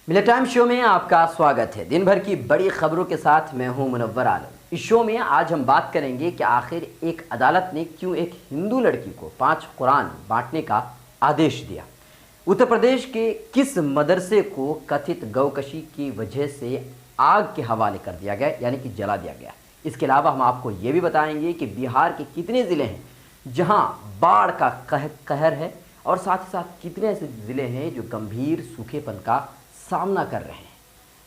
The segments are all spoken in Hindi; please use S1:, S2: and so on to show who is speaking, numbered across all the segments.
S1: मिलत टाइम शो में आपका स्वागत है। दिन भर की बड़ी खबरों के साथ मैं हूं मुनव्वर। इस शो में आज हम बात करेंगे कि आखिर एक अदालत ने क्यों एक हिंदू लड़की को 5 कुरान बांटने का आदेश दिया। उत्तर प्रदेश के किस मदरसे को कथित गौकशी की वजह से आग के हवाले कर दिया गया, यानी कि जला दिया गया। इसके अलावा हम आपको ये भी बताएंगे कि बिहार के कितने ज़िले हैं जहां बाढ़ का कहर है और साथ ही साथ कितने ऐसे ज़िले हैं जो गंभीर सूखेपन का सामना कर रहे हैं।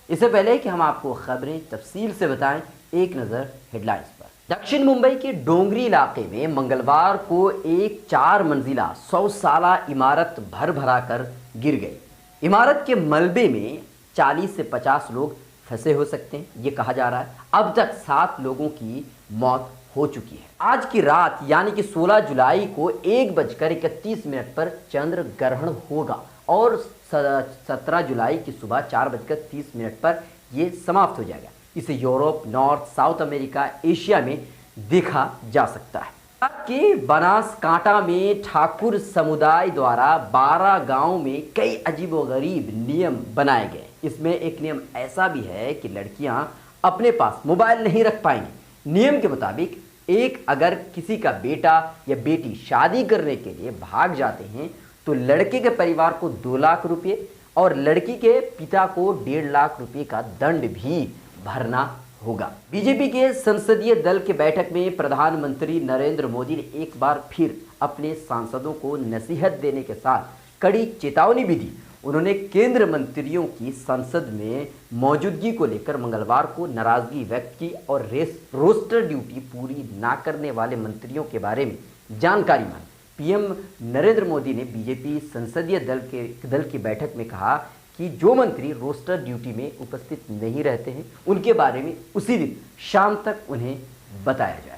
S1: इससे पहले कि हम आपको खबरें तफसील से बताएं, एक नज़र हेडलाइंस पर। दक्षिण मुंबई के डोंगरी इलाके में मंगलवार को एक 4 मंजिला 100 साला इमारत भरा कर गिर गई। इमारत के मलबे में 40 से 50 लोग फंसे हो सकते हैं, ये कहा जा रहा है। अब तक 7 लोगों की मौत हो चुकी है। आज की रात यानी कि 16 जुलाई को 1:31 पर चंद्र ग्रहण होगा और 17 जुलाई की सुबह 4:30 पर यह समाप्त हो जाएगा। इसे Europe, north, south America, Asia में देखा जा सकता है। के बनासकांठा में ठाकुर समुदाय द्वारा 12 गांव में कई अजीबोगरीब नियम बनाए गए। इसमें एक नियम ऐसा भी है कि लड़कियां अपने पास मोबाइल नहीं रख पाएंगी। नियम के मुताबिक अगर किसी का बेटा या बेटी शादी करने के लिए भाग जाते हैं तो लड़के के परिवार को 2 लाख रुपये और लड़की के पिता को 1.5 लाख रुपये का दंड भी भरना होगा। बीजेपी के संसदीय दल की बैठक में प्रधानमंत्री नरेंद्र मोदी ने एक बार फिर अपने सांसदों को नसीहत देने के साथ कड़ी चेतावनी भी दी। उन्होंने केंद्र मंत्रियों की संसद में मौजूदगी को लेकर मंगलवार को नाराजगी व्यक्त की और रोस्टर ड्यूटी पूरी ना करने वाले मंत्रियों के बारे में जानकारी मांगी। पीएम नरेंद्र मोदी ने बीजेपी संसदीय दल की बैठक में कहा कि जो मंत्री रोस्टर ड्यूटी में उपस्थित नहीं रहते हैं उनके बारे में उसी दिन शाम तक उन्हें बताया जाए।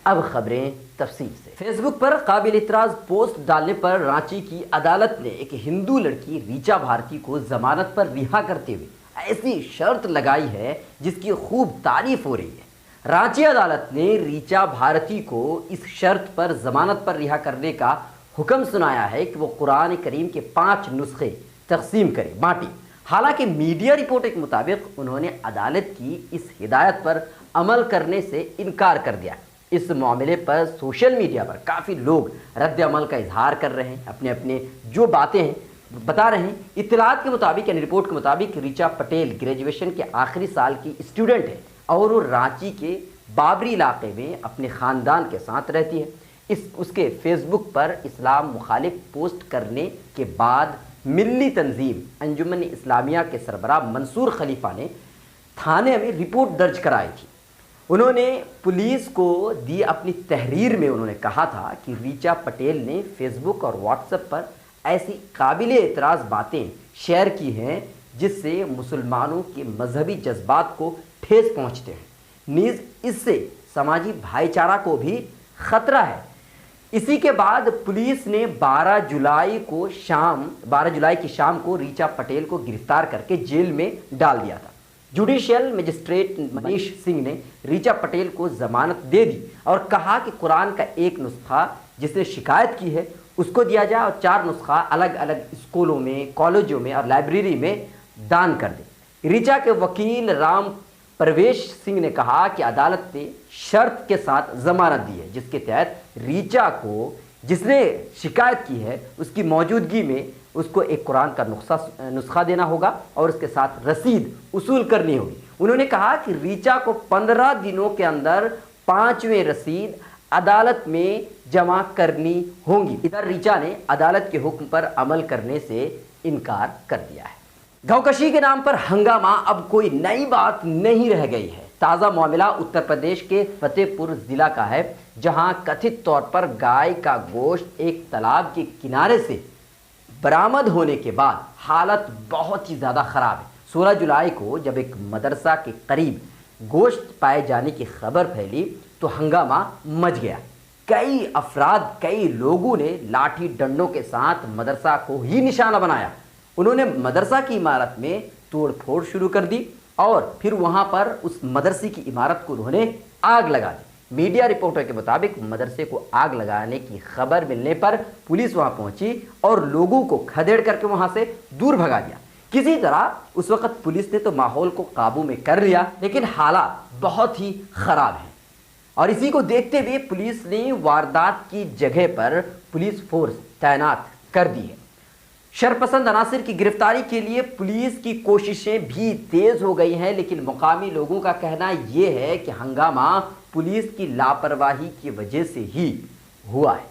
S1: अब खबरें तफसील से। फेसबुक पर काबिल इतराज पोस्ट डालने पर रांची की अदालत ने एक हिंदू लड़की ऋचा भारती को जमानत पर रिहा करते हुए ऐसी शर्त लगाई है जिसकी खूब तारीफ हो रही है। रांची अदालत ने ऋचा भारती को इस शर्त पर जमानत पर रिहा करने का हुक्म सुनाया है कि वो कुरान करीम के 5 नुस्खे तकसीम करे, बांटे। हालांकि मीडिया रिपोर्ट के मुताबिक उन्होंने अदालत की इस हिदायत पर अमल करने से इनकार कर दिया। इस मामले पर सोशल मीडिया पर काफ़ी लोग रद्द अमल का इजहार कर रहे हैं, अपने अपने जो बातें हैं बता रहे हैं। इत्तलात के मुताबिक यानी रिपोर्ट के मुताबिक ऋचा पटेल ग्रेजुएशन के आखिरी साल की स्टूडेंट है और वो रांची के बाबरी इलाके में अपने ख़ानदान के साथ रहती है। उसके फेसबुक पर इस्लाम मुखालिफ पोस्ट करने के बाद मिल्ली तंजीम अंजुमन इस्लामिया के सरबराह मंसूर खलीफा ने थाने में रिपोर्ट दर्ज कराई थी। उन्होंने पुलिस को दी अपनी तहरीर में उन्होंने कहा था कि ऋचा पटेल ने फेसबुक और व्हाट्सएप पर ऐसी काबिल एतराज़ बातें शेयर की हैं जिससे मुसलमानों के मजहबी जज्बात को ठेस पहुंचते हैं। नीज़ इससे समाजी भाईचारा को भी खतरा है। इसी के बाद पुलिस ने 12 जुलाई की शाम को ऋचा पटेल को गिरफ्तार करके जेल में डाल दिया था। जुडिशियल मजिस्ट्रेट मनीष सिंह ने ऋचा पटेल को जमानत दे दी और कहा कि कुरान का एक नुस्खा जिसने शिकायत की है उसको दिया जाए और 4 नुस्खा अलग अलग स्कूलों में, कॉलेजों में और लाइब्रेरी में दान कर दे। ऋचा के वकील राम प्रवेश सिंह ने कहा कि अदालत ने शर्त के साथ जमानत दी है जिसके तहत ऋचा को जिसने शिकायत की है उसकी मौजूदगी में उसको एक कुरान का नुस्खा देना होगा और उसके साथ रसीद उसूल करनी होगी। उन्होंने कहा कि ऋचा को 15 दिनों के अंदर 5वें रसीद अदालत में जमा करनी होंगी। इधर ऋचा ने अदालत के हुक्म पर अमल करने से इनकार कर दिया है। गौकशी के नाम पर हंगामा अब कोई नई बात नहीं रह गई है। ताज़ा मामला उत्तर प्रदेश के फतेहपुर जिला का है जहां कथित तौर पर गाय का गोश्त एक तालाब के किनारे से बरामद होने के बाद हालत बहुत ही ज़्यादा ख़राब है। 16 जुलाई को जब एक मदरसा के करीब गोश्त पाए जाने की खबर फैली तो हंगामा मच गया। कई लोगों ने लाठी डंडों के साथ मदरसा को ही निशाना बनाया। उन्होंने मदरसा की इमारत में तोड़फोड़ शुरू कर दी और फिर वहां पर उस मदरसे की इमारत को उन्होंने आग लगा दी। मीडिया रिपोर्टर के मुताबिक मदरसे को आग लगाने की खबर मिलने पर पुलिस वहां पहुंची और लोगों को खदेड़ करके वहां से दूर भगा दिया। किसी तरह उस वक्त पुलिस ने तो माहौल को काबू में कर लिया, लेकिन हालात बहुत ही खराब हैं और इसी को देखते हुए पुलिस ने वारदात की जगह पर पुलिस फोर्स तैनात कर दी है। शरपसंद अनासिर की गिरफ्तारी के लिए पुलिस की कोशिशें भी तेज हो गई हैं, लेकिन मुकामी लोगों का कहना यह है कि हंगामा पुलिस की लापरवाही की वजह से ही हुआ है।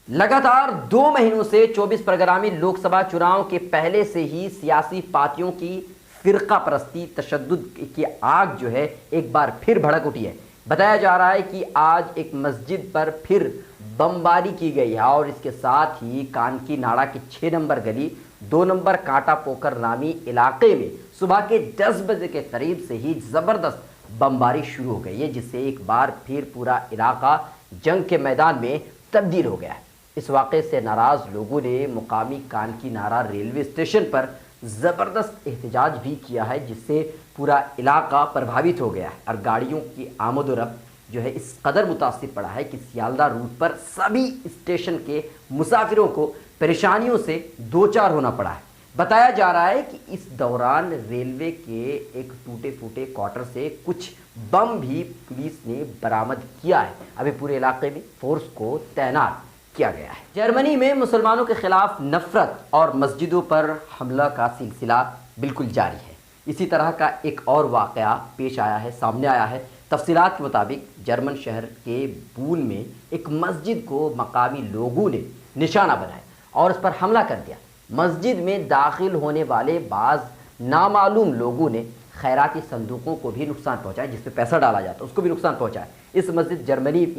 S1: लगातार 2 महीनों से 24 परगना में लोकसभा चुनाव के पहले से ही सियासी पार्टियों की फिरका परस्ती तशद्दुद की आग जो है एक बार फिर भड़क उठी है। बताया जा रहा है कि आज एक मस्जिद पर फिर बमबारी की गई है और इसके साथ ही कानकी नाड़ा की 6 नंबर गली 2 नंबर कांटा पोकर नामी इलाके में सुबह के 10 बजे के करीब से ही ज़बरदस्त बमबारी शुरू हो गई है, जिससे एक बार फिर पूरा इलाका जंग के मैदान में तब्दील हो गया है। इस वाक़े से नाराज़ लोगों ने मुकामी कानकी नाड़ा रेलवे स्टेशन पर ज़बरदस्त एहतजाज भी किया है, जिससे पूरा इलाका प्रभावित हो गया है और गाड़ियों की आमदोरफ्त जो है इस कदर मुतासिर पड़ा है कि सियालदा रूट पर सभी स्टेशन के मुसाफिरों को परेशानियों से दो चार होना पड़ा है। बताया जा रहा है कि इस दौरान रेलवे के एक टूटे फूटे क्वार्टर से कुछ बम भी पुलिस ने बरामद किया है। अभी पूरे इलाके में फोर्स को तैनात किया गया है। जर्मनी में मुसलमानों के खिलाफ नफरत और मस्जिदों पर हमला का सिलसिला बिल्कुल जारी है। इसी तरह का एक और वाक़या पेश आया है, सामने आया है। तफसीलात के मुताबिक जर्मन शहर के बूल में एक मस्जिद को मकामी लोगों ने निशाना बनाया और उस पर हमला कर दिया। मस्जिद में दाखिल होने वाले बाज़ नामालूम लोगों ने खैराती संदूकों को भी नुकसान पहुंचाया, जिस पे पैसा डाला जाता है उसको भी नुकसान पहुंचाया। ये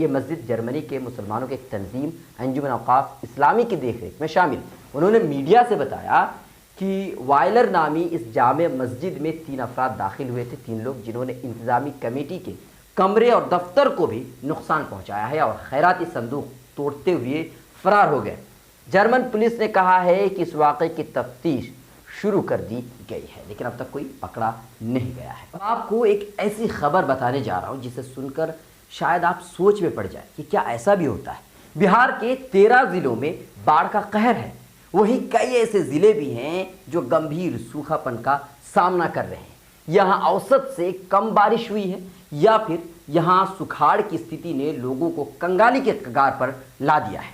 S1: मस्जिद जर्मनी के मुसलमानों के तंजीम अंजुमन औकाफ इस्लामी की देखरेख में शामिल। उन्होंने मीडिया से बताया कि वायलर नामी इस जामे मस्जिद में 3 अफराद दाखिल हुए थे, 3 लोग, जिन्होंने इंतज़ामी कमेटी के कमरे और दफ्तर को भी नुकसान पहुंचाया है और खैराती संदूक तोड़ते हुए फरार हो गए। जर्मन पुलिस ने कहा है कि इस वाक़े की तफ्तीश शुरू कर दी गई है, लेकिन अब तक कोई पकड़ा नहीं गया है। अब आपको एक ऐसी खबर बताने जा रहा हूं जिसे सुनकर शायद आप सोच में पड़ जाए कि क्या ऐसा भी होता है। बिहार के 13 जिलों में बाढ़ का कहर है, वहीं कई ऐसे जिले भी हैं जो गंभीर सूखापन का सामना कर रहे हैं। यहाँ औसत से कम बारिश हुई है या फिर यहाँ सुखाड़ की स्थिति ने लोगों को कंगाली के कगार पर ला दिया है।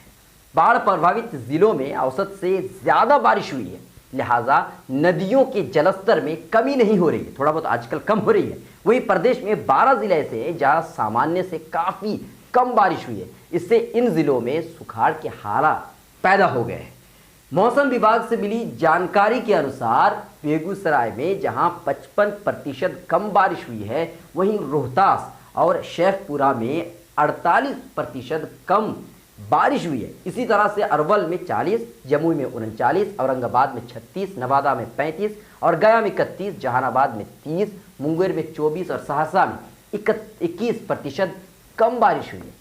S1: बाढ़ प्रभावित जिलों में औसत से ज़्यादा बारिश हुई है, लिहाजा नदियों के जलस्तर में कमी नहीं हो रही है, थोड़ा बहुत आजकल कम हो रही है। वहीं प्रदेश में 12 जिले ऐसे हैं जहाँ सामान्य से काफ़ी कम बारिश हुई है। इससे इन जिलों में सुखाड़ के हालात पैदा हो गए हैं। मौसम विभाग से मिली जानकारी के अनुसार बेगूसराय में जहां 55% कम बारिश हुई है, वहीं रोहतास और शेखपुरा में 48% कम बारिश हुई है। इसी तरह से अरवल में 40, जमुई में 39, औरंगाबाद में 36, नवादा में 35 और गया में 31, जहानाबाद में 30, मुंगेर में 24 और सहरसा में 21% कम बारिश हुई है।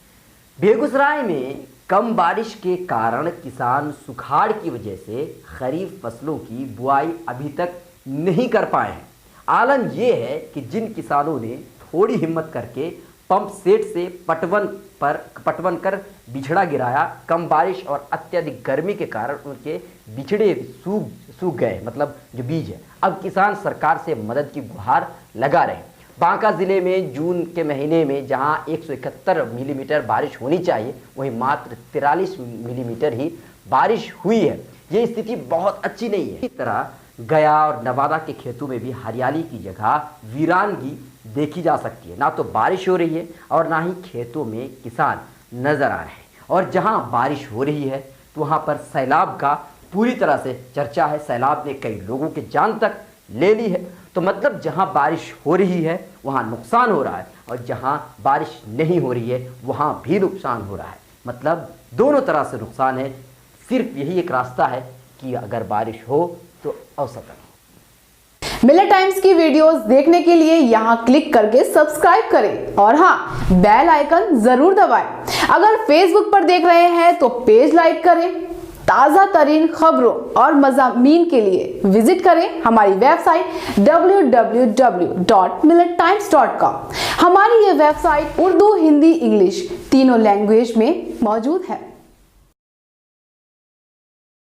S1: बेगूसराय में कम बारिश के कारण किसान सुखाड़ की वजह से खरीफ फसलों की बुआई अभी तक नहीं कर पाए हैं। आलम यह है कि जिन किसानों ने थोड़ी हिम्मत करके पंप सेट से पटवन कर बिछड़ा गिराया, कम बारिश और अत्यधिक गर्मी के कारण उनके बिछड़े सूख गए, मतलब जो बीज है। अब किसान सरकार से मदद की गुहार लगा रहे हैं। बांका जिले में जून के महीने में जहां 171 मिलीमीटर बारिश होनी चाहिए, वहीं मात्र 43 मिलीमीटर ही बारिश हुई है। ये स्थिति बहुत अच्छी नहीं है। इसी तरह गया और नवादा के खेतों में भी हरियाली की जगह वीरानगी देखी जा सकती है। ना तो बारिश हो रही है और ना ही खेतों में किसान नजर आ रहे हैं। और जहां बारिश हो रही है तो वहां पर सैलाब का पूरी तरह से चर्चा है। सैलाब ने कई लोगों की जान तक ले ली है। तो मतलब जहां बारिश हो रही है वहां नुकसान हो रहा है और जहां बारिश नहीं हो रही है वहां भी नुकसान हो रहा है। मतलब दोनों तरह से नुकसान है। सिर्फ यही एक रास्ता है कि अगर बारिश हो तो औसतन।
S2: मिलत टाइम्स की वीडियोस देखने के लिए यहाँ क्लिक करके सब्सक्राइब करें और हाँ, बेल आइकन जरूर दबाएं। अगर फेसबुक पर देख रहे हैं तो पेज लाइक करें। ताज़ा तरीन खबरों और मज़ामीन के लिए विजिट करें हमारी वेबसाइट www.millettimes.com। हमारी ये वेबसाइट उर्दू, हिंदी, इंग्लिश तीनों लैंग्वेज में मौजूद है।